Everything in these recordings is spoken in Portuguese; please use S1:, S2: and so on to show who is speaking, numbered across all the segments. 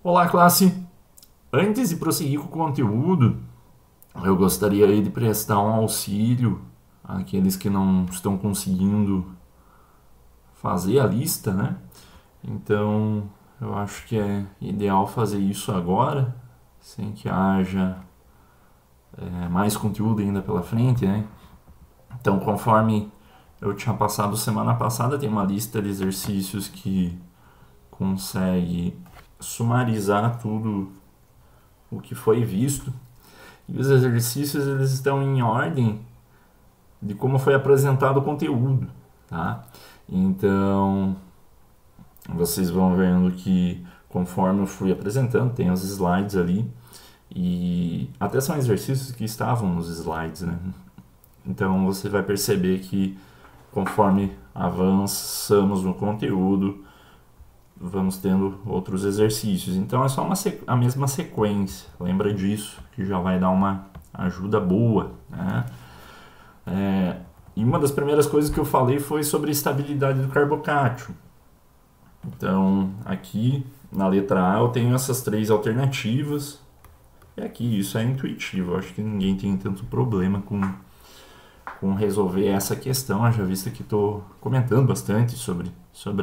S1: Olá, classe! Antes de prosseguir com o conteúdo, eu gostaria aí de prestar um auxílio àqueles que não estão conseguindo fazer a lista, né? Então, eu acho que é ideal fazer isso agora, sem que haja mais conteúdo ainda pela frente, né? Então, conforme eu tinha passado semana passada, tem uma lista de exercícios que consegue sumarizar tudo o que foi visto. E os exercícios eles estão em ordem de como foi apresentado o conteúdo, tá? Então, vocês vão vendo que conforme eu fui apresentando, tem os slides ali e até são exercícios que estavam nos slides, né? Então, você vai perceber que conforme avançamos no conteúdo, vamos tendo outros exercícios. Então, é só a mesma sequência. Lembra disso, que já vai dar uma ajuda boa, né? E uma das primeiras coisas que eu falei foi sobre a estabilidade do carbocátio. Então, aqui na letra A eu tenho essas três alternativas. E aqui isso é intuitivo, eu acho que ninguém tem tanto problema com resolver essa questão, já visto que estou comentando bastante sobre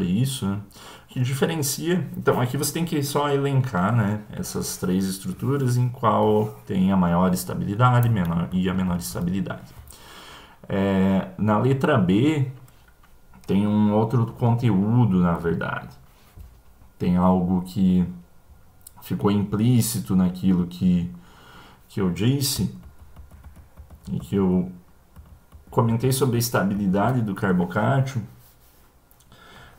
S1: isso. Né? O que diferencia, então aqui você tem que só elencar, né, essas três estruturas em qual tem a maior estabilidade e a menor estabilidade. Na letra B tem um outro conteúdo, na verdade. Tem algo que ficou implícito naquilo que eu disse e que eu comentei sobre a estabilidade do carbocátio,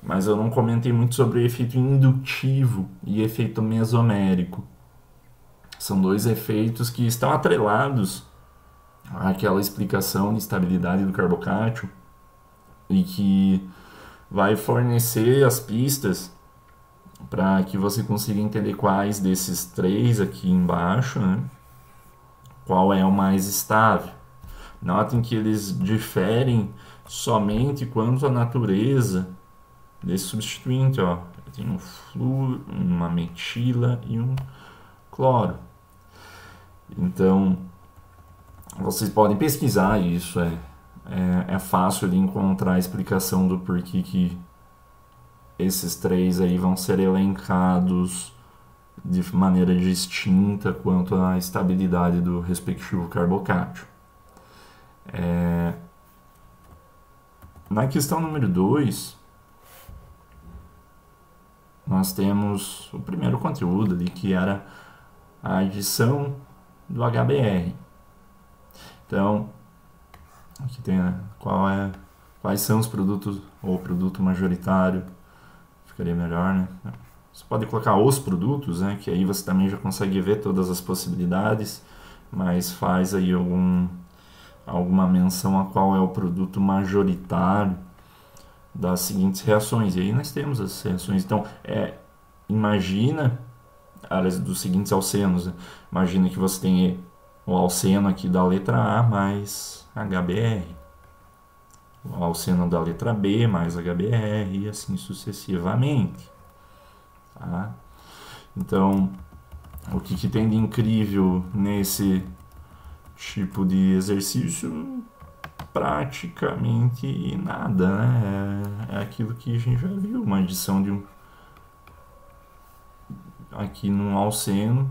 S1: mas eu não comentei muito sobre o efeito indutivo e efeito mesomérico. São dois efeitos que estão atrelados àquela explicação de estabilidade do carbocátio e que vai fornecer as pistas para que você consiga entender quais desses três aqui embaixo, né, qual é o mais estável. Notem que eles diferem somente quanto à natureza desse substituinte. Ó. Eu tenho um flúor, uma metila e um cloro. Então, vocês podem pesquisar isso. É fácil de encontrar a explicação do porquê que esses três aí vão ser elencados de maneira distinta quanto à estabilidade do respectivo carbocátio. Na questão número 2, nós temos o primeiro conteúdo ali, que era a adição do HBr. Então, aqui tem quais são os produtos, ou produto majoritário, ficaria melhor, né? Você pode colocar os produtos, né? Que aí você também já consegue ver todas as possibilidades, mas faz aí alguma menção a qual é o produto majoritário das seguintes reações. E aí nós temos as reações. Então, imagina áreas dos seguintes alcenos. Né? Imagina que você tem o alceno aqui da letra A mais HBr. O alceno da letra B mais HBr e assim sucessivamente. Tá? Então, o que tem de incrível nesse tipo de exercício? Praticamente nada, né? É aquilo que a gente já viu, uma adição de aqui num alceno,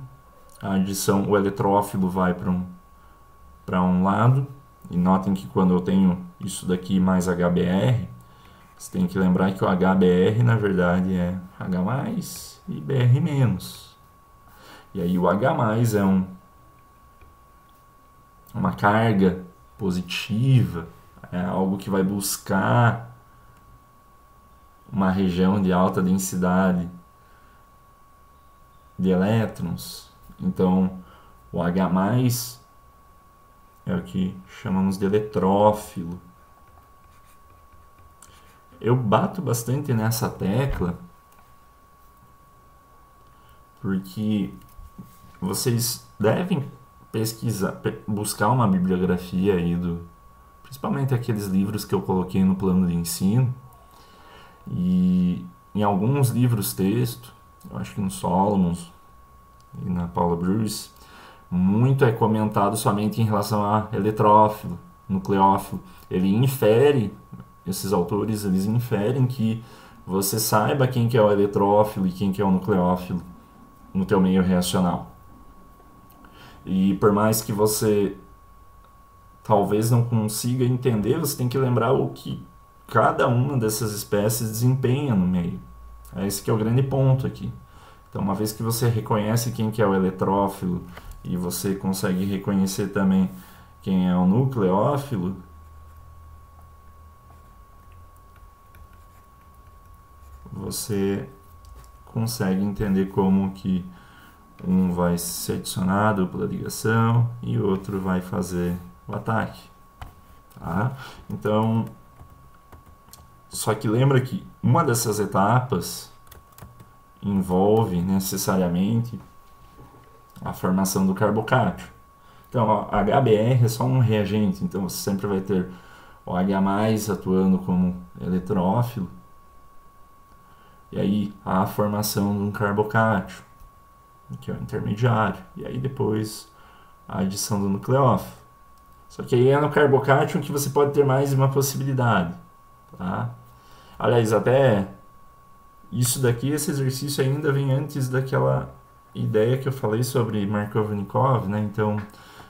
S1: a adição, o eletrófilo vai para um lado, e notem que quando eu tenho isso daqui mais HBr, você tem que lembrar que o HBr na verdade é H+ e Br-. E aí o H+ é uma carga positiva, é algo que vai buscar uma região de alta densidade de elétrons. Então, o H+ é o que chamamos de eletrófilo. Eu bato bastante nessa tecla porque vocês devem pesquisar, buscar uma bibliografia aí principalmente aqueles livros que eu coloquei no plano de ensino, e em alguns livros texto eu acho que no Solomons e na Paula Bruce, muito é comentado somente em relação a eletrófilo, nucleófilo. Ele infere, esses autores, eles inferem que você saiba quem que é o eletrófilo e quem que é o nucleófilo no teu meio reacional. E por mais que você talvez não consiga entender, você tem que lembrar o que cada uma dessas espécies desempenha no meio. Esse que é o grande ponto aqui. Então, uma vez que você reconhece quem que é o eletrófilo e você consegue reconhecer também quem é o nucleófilo, você consegue entender como que um vai ser adicionado pela ligação e o outro vai fazer o ataque. Tá? Então, só que lembra que uma dessas etapas envolve necessariamente a formação do carbocátio. Então, a HBr é só um reagente, então você sempre vai ter o H+ atuando como eletrófilo, e aí a formação de um carbocátio, que é o intermediário, e aí depois a adição do nucleófilo. Só que aí é no carbocátio que você pode ter mais uma possibilidade. Tá? Aliás, até isso daqui, esse exercício ainda vem antes daquela ideia que eu falei sobre Markov-Nikov, né? Então,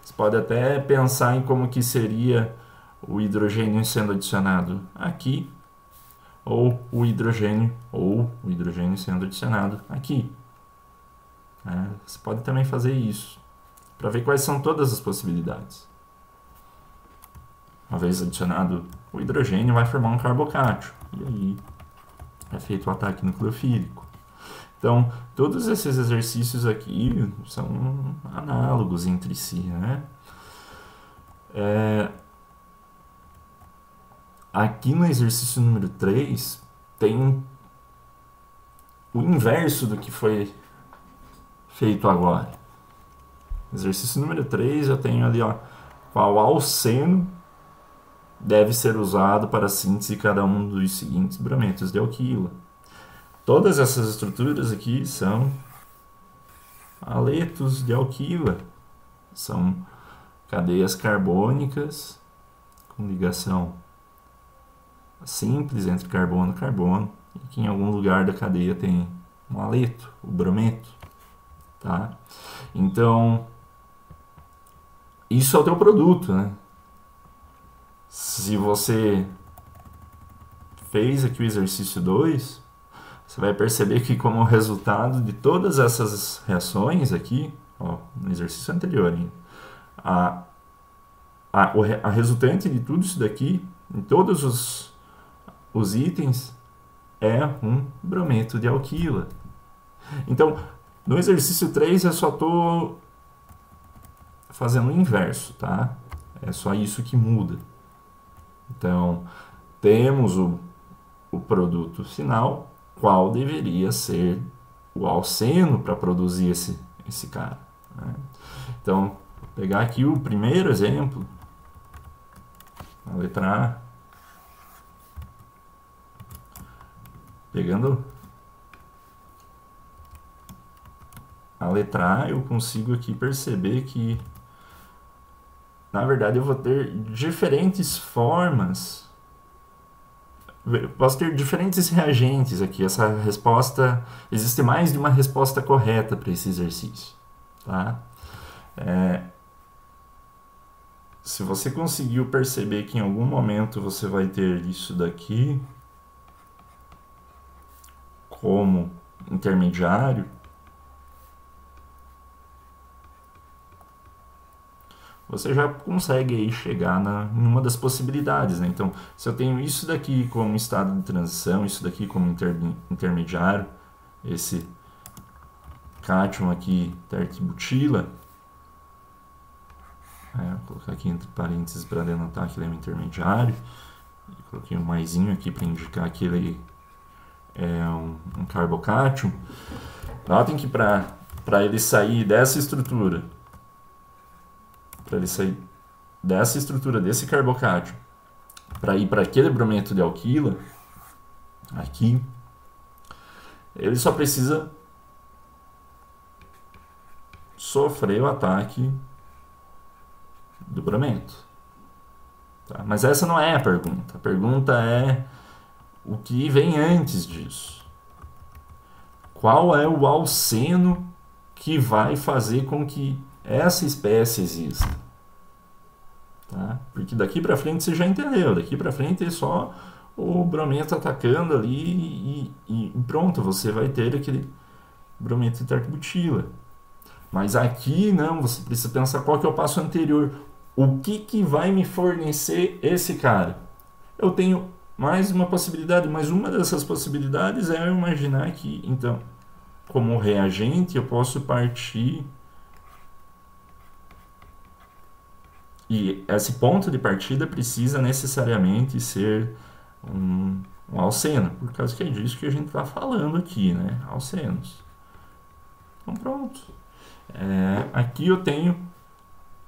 S1: você pode até pensar em como que seria o hidrogênio sendo adicionado aqui, ou o hidrogênio sendo adicionado aqui. Você pode também fazer isso, para ver quais são todas as possibilidades. Uma vez adicionado o hidrogênio, vai formar um carbocátio, e aí é feito o ataque nucleofílico. Então, todos esses exercícios aqui são análogos entre si, né? Aqui no exercício número 3, tem o inverso do que foi feito agora. Exercício número 3, eu tenho ali, ó, qual alceno deve ser usado para a síntese de cada um dos seguintes brometos de alquila. Todas essas estruturas aqui são aletos de alquila. São cadeias carbônicas com ligação simples entre carbono e carbono, e que em algum lugar da cadeia tem um aleto, o brometo. Tá? Então, isso é o teu produto, né? Se você fez aqui o exercício 2, você vai perceber que como resultado de todas essas reações aqui, ó, no exercício anterior, a resultante de tudo isso daqui, em todos os itens, é um brometo de alquila. Então, no exercício 3 eu só estou fazendo o inverso, tá? É só isso que muda. Então, temos o produto final, qual deveria ser o alceno para produzir esse cara. Né? Então, vou pegar aqui o primeiro exemplo, a letra A. Pegando a letra A, eu consigo aqui perceber que, na verdade, eu vou ter diferentes formas. Eu posso ter diferentes reagentes aqui. Essa resposta, existe mais de uma resposta correta para esse exercício. Tá? Se você conseguiu perceber que em algum momento você vai ter isso daqui como intermediário, você já consegue aí chegar em uma das possibilidades. Né? Então, se eu tenho isso daqui como estado de transição, isso daqui como intermediário, esse cátion aqui tertibutila, vou colocar aqui entre parênteses para denotar que ele é um intermediário, e coloquei um maisinho aqui para indicar que ele é um carbocátion. Notem que para ele sair dessa estrutura, desse carbocátion, para ir para aquele brometo de alquila, aqui, ele só precisa sofreu ataque do bromento. Tá? Mas essa não é a pergunta. A pergunta é o que vem antes disso. Qual é o alceno que vai fazer com que essa espécie exista? Tá? Porque daqui para frente você já entendeu. Daqui para frente é só o bromento atacando ali e pronto, você vai ter aquele bromento tetrabutila. Mas aqui não, você precisa pensar qual que é o passo anterior. O que vai me fornecer esse cara? Eu tenho mais uma possibilidade, mas uma dessas possibilidades é eu imaginar que, então, como reagente, eu posso partir. E esse ponto de partida precisa necessariamente ser um alceno, por causa que é disso que a gente está falando aqui, né? Alcenos. Então pronto. Aqui eu tenho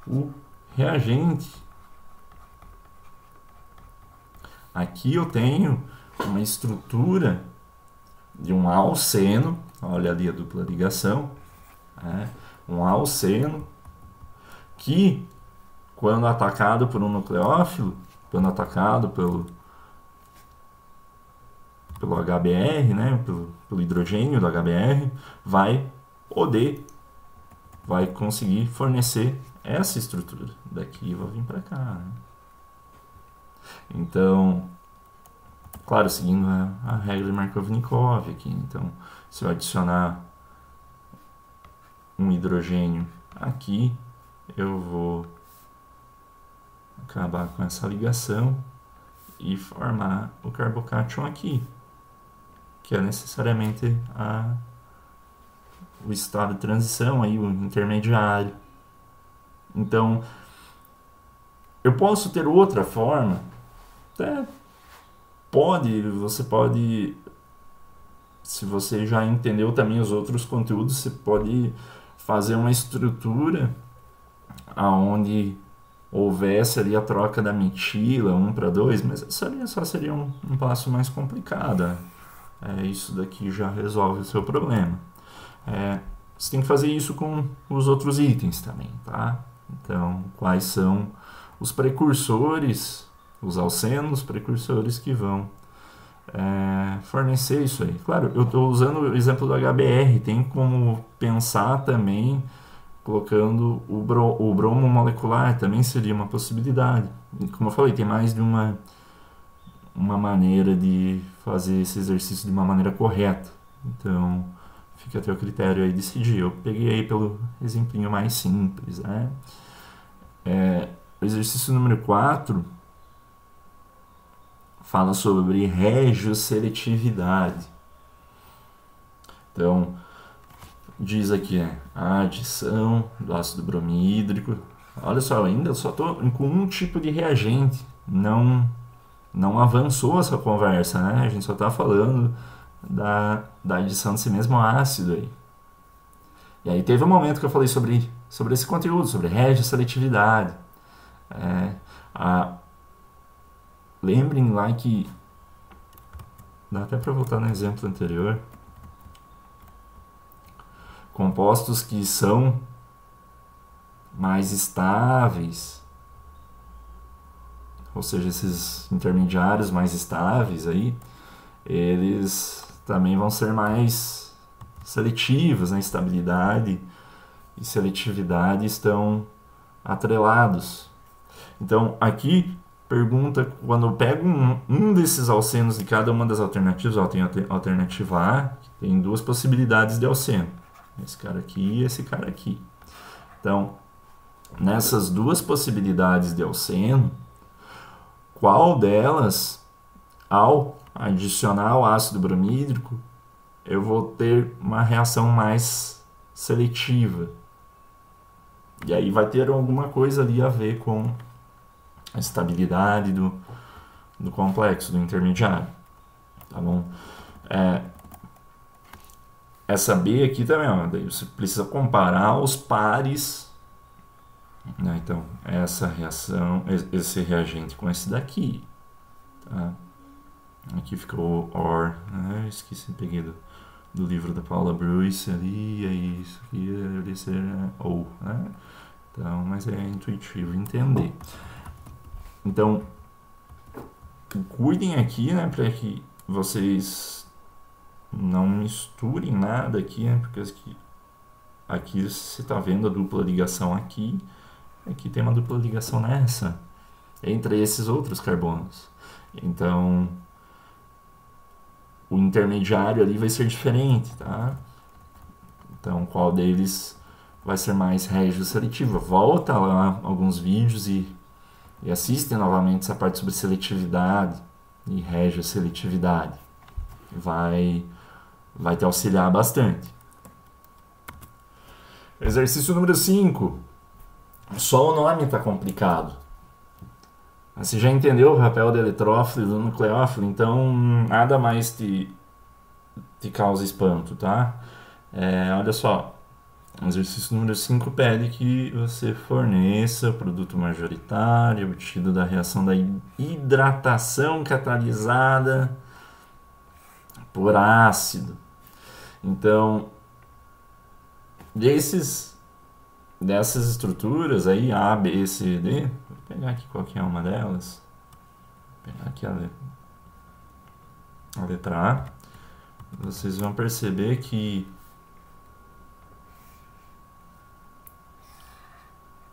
S1: o reagente. Aqui eu tenho uma estrutura de um alceno, olha ali a dupla ligação, um alceno que, quando atacado por um nucleófilo, quando atacado pelo HBr, né, pelo hidrogênio do HBr, vai conseguir fornecer essa estrutura. Daqui eu vou vir para cá. Né? Então, claro, seguindo a regra de Markovnikov aqui. Então, se eu adicionar um hidrogênio aqui, eu vou acabar com essa ligação e formar o carbocátion aqui, que é necessariamente o estado de transição, aí, o intermediário. Então, eu posso ter outra forma, você pode, se você já entendeu também os outros conteúdos, você pode fazer uma estrutura onde houvesse ali a troca da metila 1 para 2, mas isso ali só seria um passo mais complicado. Isso daqui já resolve o seu problema. Você tem que fazer isso com os outros itens também, tá? Então, quais são os precursores, os alcenos precursores que vão fornecer isso aí. Claro, eu estou usando o exemplo do HBr, tem como pensar também colocando o bromo molecular, também seria uma possibilidade. Como eu falei, tem mais de uma maneira de fazer esse exercício de uma maneira correta. Então, fica a teu critério aí decidir. Eu peguei aí pelo exemplinho mais simples, né? O exercício número 4 fala sobre regioseletividade. Então, diz aqui, a adição do ácido bromídrico. Olha só, eu ainda só estou com um tipo de reagente. Não avançou essa conversa, né? A gente só está falando da adição desse mesmo ácido aí. E aí teve um momento que eu falei sobre esse conteúdo, sobre regioseletividade. Lembrem lá que... Dá até para voltar no exemplo anterior. Compostos que são mais estáveis, ou seja, esses intermediários mais estáveis aí, eles também vão ser mais seletivos, né? Estabilidade e seletividade estão atrelados. Então, aqui pergunta, quando eu pego um desses alcenos de cada uma das alternativas, tem a alternativa A, que tem duas possibilidades de alceno. Esse cara aqui e esse cara aqui. Então, nessas duas possibilidades de alceno, qual delas, ao adicionar o ácido bromídrico, eu vou ter uma reação mais seletiva? E aí vai ter alguma coisa ali a ver com a estabilidade do complexo, do intermediário. Tá bom? Essa B aqui também, daí você precisa comparar os pares, né? Então, essa reação, esse reagente com esse daqui, tá? Aqui ficou OR, né? Esqueci, peguei do livro da Paula Bruce ali, é isso que deve ser ou, né? Então, mas é intuitivo entender. Então, cuidem aqui, né, para que vocês não misturem nada aqui, né, porque aqui você está vendo a dupla ligação aqui tem uma dupla ligação nessa, entre esses outros carbonos. Então, o intermediário ali vai ser diferente, tá? Então, qual deles vai ser mais regio-seletivo? Volta lá alguns vídeos e assistem novamente essa parte sobre seletividade e regio-seletividade. Vai te auxiliar bastante. Exercício número 5. Só o nome está complicado. Você já entendeu o papel do eletrófilo e do nucleófilo, então nada mais te causa espanto, tá? Olha só, o exercício número 5 pede que você forneça o produto majoritário obtido da reação da hidratação catalisada por ácido. Então, dessas estruturas aí, A, B, C, D, vou pegar aqui qualquer uma delas, vou pegar aqui a letra A, vocês vão perceber que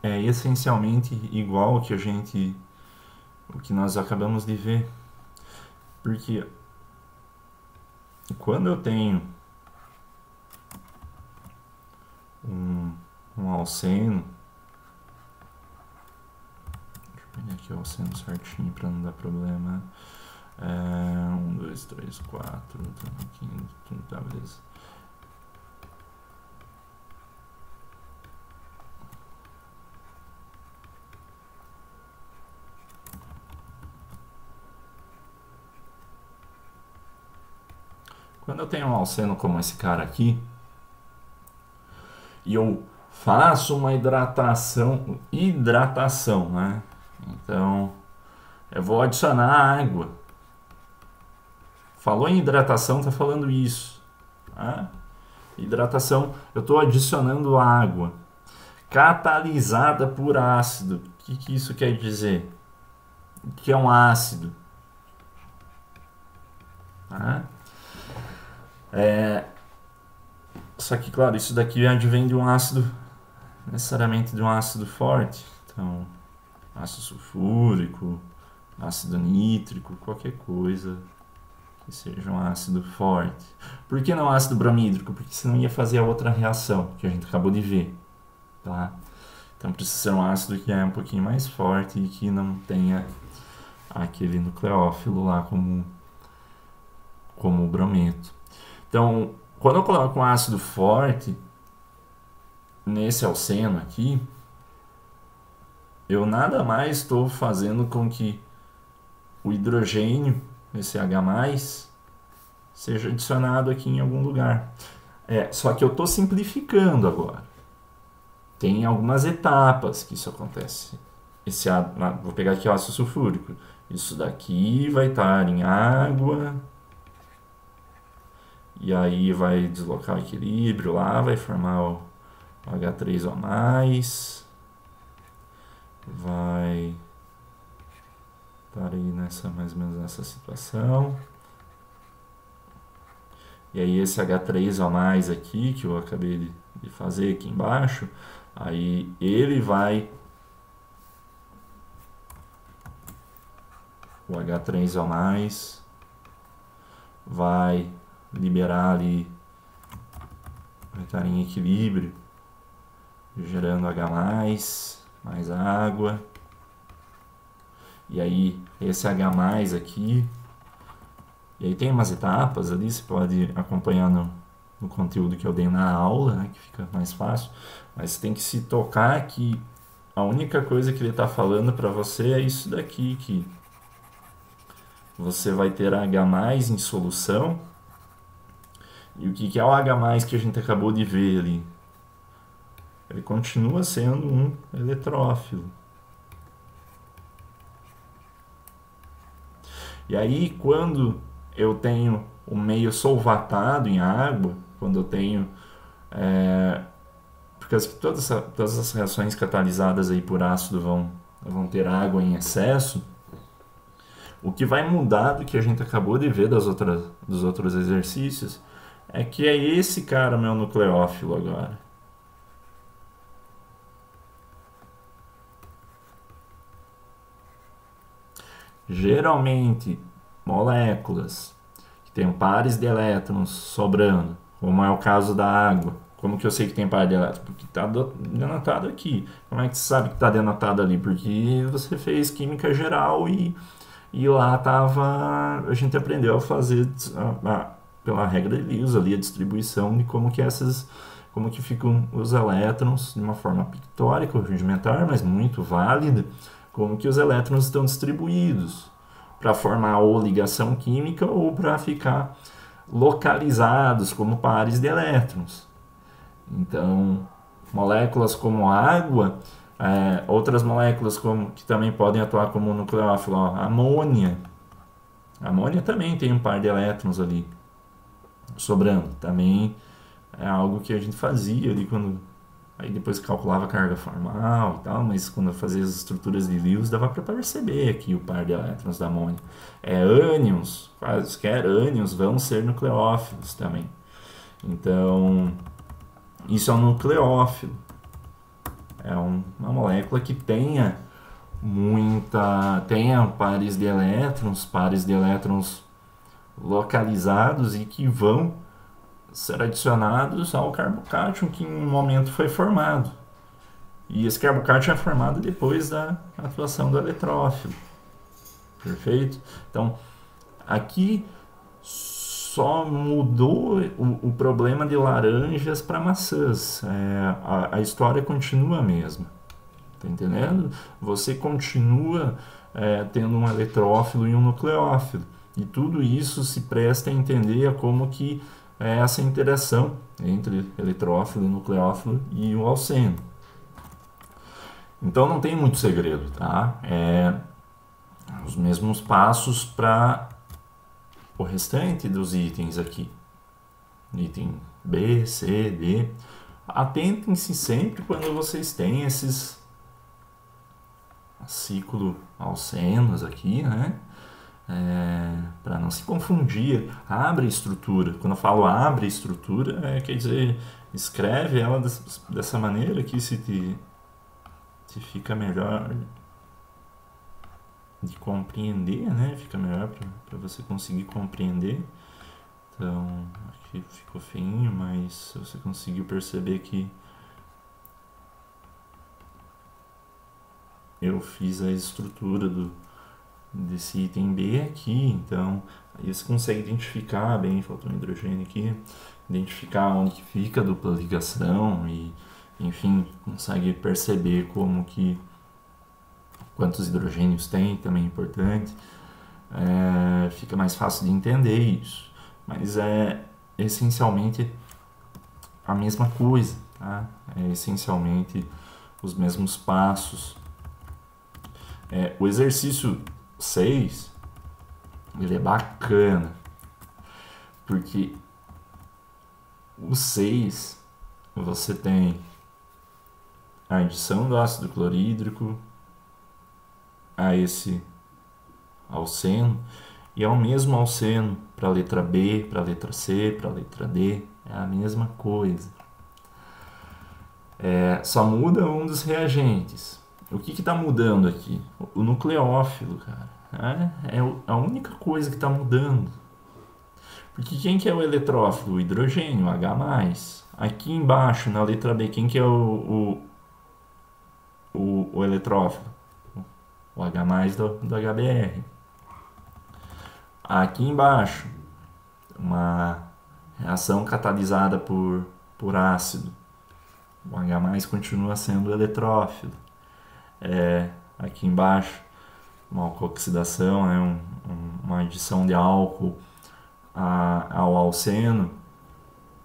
S1: é essencialmente igual ao que nós acabamos de ver, porque quando eu tenho um alceno, deixa eu pegar aqui o alceno certinho para não dar problema. 1, 2, 3, 4, tá, beleza. Quando eu tenho um alceno como esse cara aqui, e eu faço uma hidratação, né? Então, eu vou adicionar água. Falou em hidratação, tá falando isso. Tá? Hidratação, eu estou adicionando água catalisada por ácido. O que isso quer dizer? O que é um ácido? Tá? Só que, claro, isso daqui advém de um ácido, necessariamente de um ácido forte. Então, ácido sulfúrico, ácido nítrico, qualquer coisa que seja um ácido forte. Por que não ácido bromídrico? Porque senão ia fazer a outra reação que a gente acabou de ver. Tá? Então, precisa ser um ácido que é um pouquinho mais forte e que não tenha aquele nucleófilo lá como o brometo. Então, quando eu coloco um ácido forte nesse alceno aqui, eu nada mais estou fazendo com que o hidrogênio, esse H+, seja adicionado aqui em algum lugar. Só que eu estou simplificando agora. Tem algumas etapas que isso acontece. Vou pegar aqui o ácido sulfúrico. Isso daqui vai estar em água. E aí vai deslocar o equilíbrio lá, vai formar o H3O+, vai estar aí mais ou menos nessa situação. E aí esse H3O+ aqui, que eu acabei de fazer aqui embaixo, aí ele vai... O H3O+ vai liberar ali, vai estar em equilíbrio, gerando H+, mais água. E aí esse H+ aqui, e aí tem umas etapas ali, você pode acompanhar no conteúdo que eu dei na aula, né, que fica mais fácil, mas você tem que se tocar que a única coisa que ele está falando para você é isso daqui, que você vai ter H+ em solução. E o que é o H+ que a gente acabou de ver ali? Ele continua sendo um eletrófilo. E aí, quando eu tenho o meio solvatado em água, quando eu tenho... porque todas as reações catalisadas aí por ácido vão ter água em excesso. O que vai mudar do que a gente acabou de ver dos outros exercícios é que é esse cara meu nucleófilo agora. Geralmente, moléculas que têm pares de elétrons sobrando, como é o caso da água. Como que eu sei que tem par de elétrons? Porque está denotado aqui. Como é que você sabe que está denotado ali? Porque você fez química geral e lá tava, a gente aprendeu a fazer pela regra de Lewis ali a distribuição de como que ficam os elétrons de uma forma pictórica, rudimentar, mas muito válida, como que os elétrons estão distribuídos para formar ou ligação química ou para ficar localizados como pares de elétrons. Então, moléculas como a água, outras moléculas que também podem atuar como nucleófilo, a amônia. A amônia também tem um par de elétrons ali sobrando. Também é algo que a gente fazia ali quando... Aí depois calculava a carga formal e tal, mas quando eu fazia as estruturas de Lewis dava para perceber aqui o par de elétrons da amônia. Ânions, quaisquer ânions vão ser nucleófilos também. Então, isso é um nucleófilo. É uma molécula que tenha pares de elétrons localizados e que vão ser adicionados ao carbocátion que em um momento foi formado. E esse carbocátion é formado depois da atuação do eletrófilo. Perfeito? Então, aqui só mudou o problema de laranjas para maçãs. A história continua a mesma. Tá entendendo? Você continua tendo um eletrófilo e um nucleófilo. E tudo isso se presta a entender como que é essa interação entre eletrófilo, nucleófilo e o alceno. Então não tem muito segredo, tá? Os mesmos passos para o restante dos itens aqui. Item B, C, D. Atentem-se sempre quando vocês têm esses ciclo alcenos aqui, né? Para não se confundir. Abre a estrutura. Quando eu falo abre a estrutura, quer dizer, escreve ela dessa maneira que se fica melhor de compreender, né? Fica melhor para você conseguir compreender. Então, aqui ficou feinho, mas você conseguiu perceber que eu fiz a estrutura desse item B aqui, então aí você consegue identificar bem, faltou um hidrogênio aqui, identificar onde que fica a dupla ligação e, enfim, consegue perceber quantos hidrogênios tem, também é importante. Fica mais fácil de entender isso, mas é essencialmente a mesma coisa, tá? É essencialmente os mesmos passos. O exercício 6, ele é bacana, porque o 6 você tem a adição do ácido clorídrico a esse alceno, e é o mesmo alceno para a letra B, para a letra C, para a letra D, é a mesma coisa. Só muda um dos reagentes. O que está mudando aqui? O nucleófilo, cara. É a única coisa que está mudando. Porque quem que é o eletrófilo? O hidrogênio, H+. Aqui embaixo, na letra B, quem que é o eletrófilo? O H+ do HBr. Aqui embaixo, uma reação catalisada por ácido. O H+ continua sendo o eletrófilo. Aqui embaixo, uma alcoxidação, né? Uma adição de álcool ao alceno,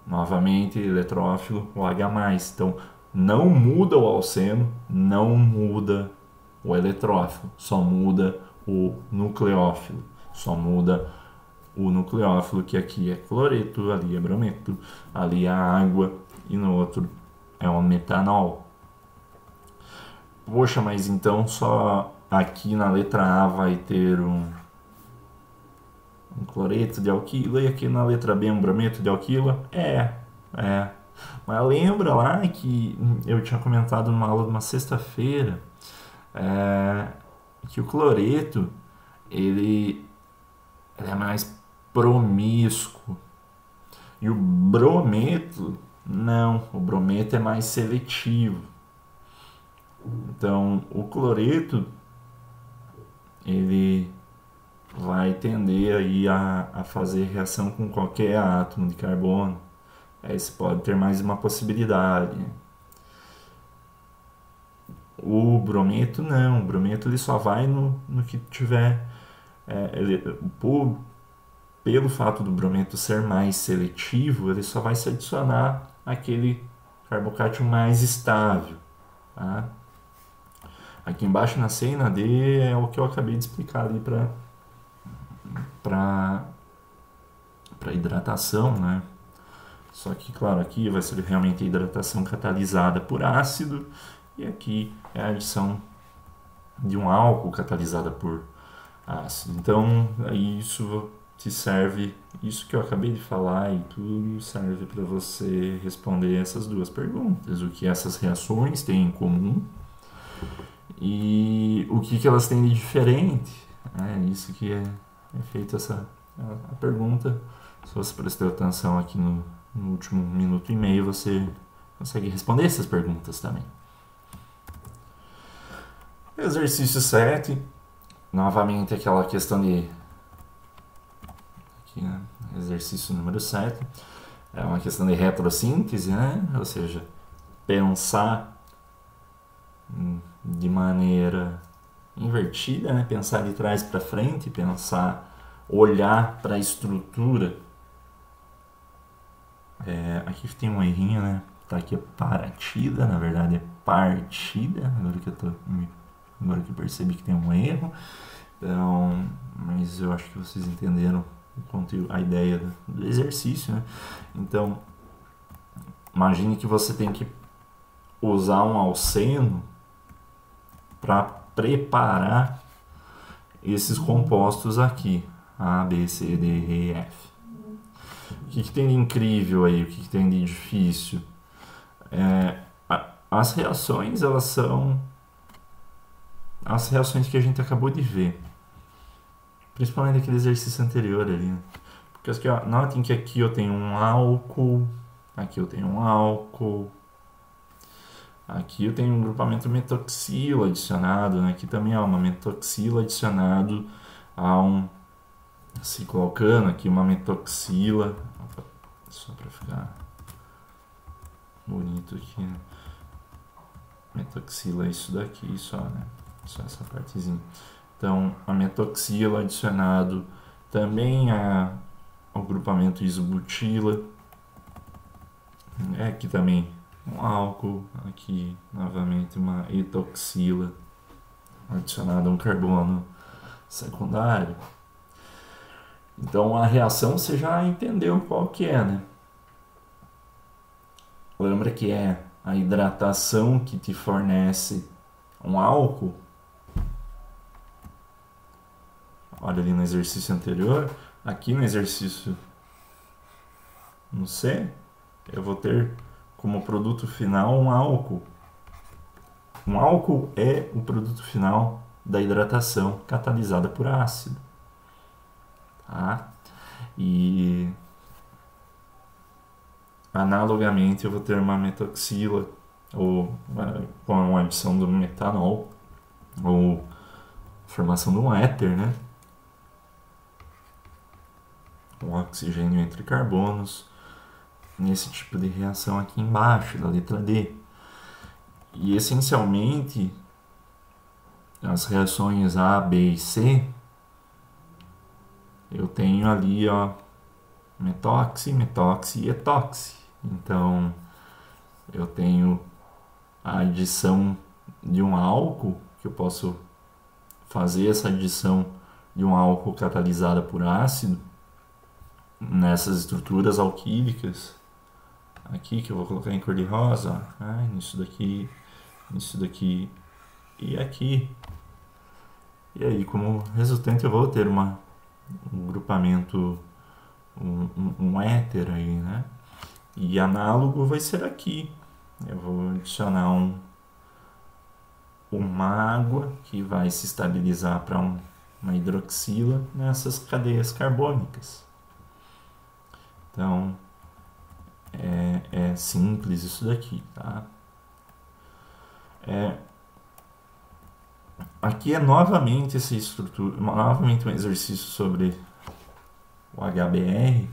S1: novamente eletrófilo, o H+. Então, não muda o alceno, não muda o eletrófilo, só muda o nucleófilo, só muda o nucleófilo, que aqui é cloreto, ali é brometo, ali é água e no outro é o metanol. Poxa, mas então só aqui na letra A vai ter um cloreto de alquila e aqui na letra B um brometo de alquila? É. Mas lembra lá que eu tinha comentado numa aula de uma sexta-feira que o cloreto ele é mais promíscuo e o brometo não, o brometo é mais seletivo. Então o cloreto ele vai tender aí a fazer reação com qualquer átomo de carbono. Aí você pode ter mais uma possibilidade. O brometo não, o brometo ele só vai no que tiver. Pelo fato do brometo ser mais seletivo, ele só vai se adicionar aquele carbocátion mais estável. Tá? Aqui embaixo na C e na D é o que eu acabei de explicar ali para hidratação, né? Só que, claro, aqui vai ser realmente a hidratação catalisada por ácido e aqui é a adição de um álcool catalisada por ácido. Então, isso te serve, isso que eu acabei de falar e tudo serve para você responder essas duas perguntas. O que essas reações têm em comum e o que elas têm de diferente. É isso que é feita a pergunta. Se você prestou atenção aqui no último minuto e meio, você consegue responder essas perguntas também. Exercício 7. Novamente aquela questão de... Aqui, né? Exercício número 7. É uma questão de retrossíntese, né? Ou seja, pensar de maneira invertida, né? Pensar de trás para frente, olhar para a estrutura. Aqui tem um errinho, né? Tá aqui partida, na verdade é partida. Agora que eu percebi que tem um erro. Então, mas eu acho que vocês entenderam o conteúdo, a ideia do exercício, né? Então, imagine que você tem que usar um alceno para preparar esses compostos aqui, A, B, C, D, E, F. O que tem de incrível aí? O que tem de difícil? As reações, elas são as reações que a gente acabou de ver. Principalmente aquele exercício anterior ali. Né? Porque aqui, ó, notem que aqui eu tenho um álcool, aqui eu tenho um álcool, aqui eu tenho um grupamento metoxilo adicionado, né? Aqui também há uma metoxila adicionado a um cicloalcano, aqui uma metoxila, só para ficar bonito aqui, né? Metoxila é isso daqui só, né? Só essa partezinha. Então, a metoxila adicionado também ao grupamento isobutila. Aqui também um álcool, aqui novamente uma etoxila adicionada a um carbono secundário. Então a reação você já entendeu qual que é, né? Lembra que é a hidratação que te fornece um álcool? Olha ali no exercício anterior, aqui no exercício no C, eu vou ter como produto final um álcool. Um álcool é o produto final da hidratação catalisada por ácido. Tá? E analogamente eu vou ter uma metoxila ou com a adição do metanol ou formação de um éter, né? Um oxigênio entre carbonos nesse tipo de reação aqui embaixo da letra D. E essencialmente as reações A, B e C eu tenho ali, ó, metoxi, metoxi e etoxi. Então eu tenho a adição de um álcool, que eu posso fazer essa adição de um álcool catalisada por ácido nessas estruturas alquílicas, aqui que eu vou colocar em cor de rosa, nisso daqui e aqui. E aí, como resultante, eu vou ter um grupamento, um éter aí, né? E análogo vai ser aqui. Eu vou adicionar uma água que vai se estabilizar para uma hidroxila nessas cadeias carbônicas. Então, é simples isso daqui, tá? Aqui é novamente essa estrutura, novamente um exercício sobre o HBr.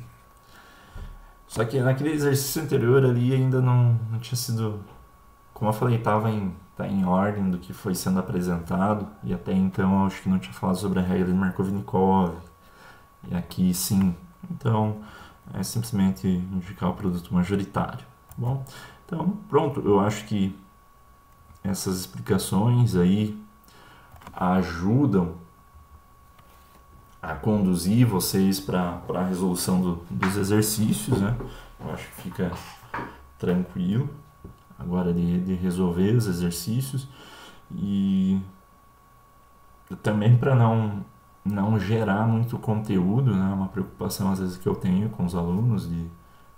S1: Só que naquele exercício anterior ali ainda não tinha sido, como eu falei, estava em ordem do que foi sendo apresentado, e até então eu acho que não tinha falado sobre a regra de Markovnikov, e aqui sim. Então é simplesmente indicar o produto majoritário. Bom, então pronto, eu acho que essas explicações aí ajudam a conduzir vocês para a resolução dos exercícios, né? Eu acho que fica tranquilo agora de resolver os exercícios, e também para não gerar muito conteúdo, né? Uma preocupação às vezes que eu tenho com os alunos de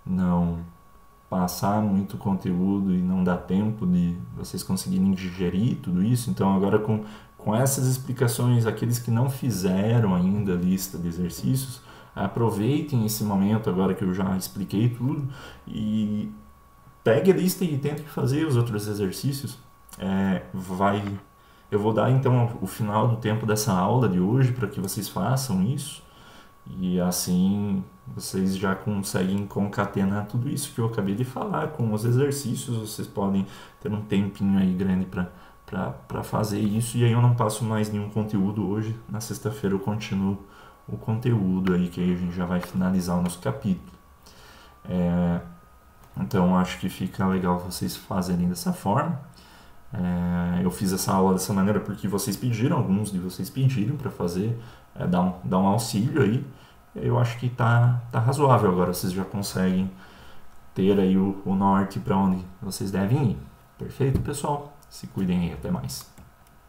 S1: não passar muito conteúdo e não dar tempo de vocês conseguirem digerir tudo isso. Então agora com essas explicações, aqueles que não fizeram ainda a lista de exercícios, aproveitem esse momento agora que eu já expliquei tudo e pegue a lista e tente fazer os outros exercícios. Eu vou dar então o final do tempo dessa aula de hoje para que vocês façam isso, e assim vocês já conseguem concatenar tudo isso que eu acabei de falar com os exercícios. Vocês podem ter um tempinho aí grande para fazer isso, e aí eu não passo mais nenhum conteúdo hoje. Na sexta-feira eu continuo o conteúdo aí, que aí a gente já vai finalizar o nosso capítulo. Então acho que fica legal vocês fazerem dessa forma. Eu fiz essa aula dessa maneira porque vocês pediram, alguns de vocês pediram para fazer, dar um auxílio aí. Eu acho que tá razoável. Agora vocês já conseguem ter aí o norte para onde vocês devem ir. Perfeito, pessoal? Se cuidem aí, até mais.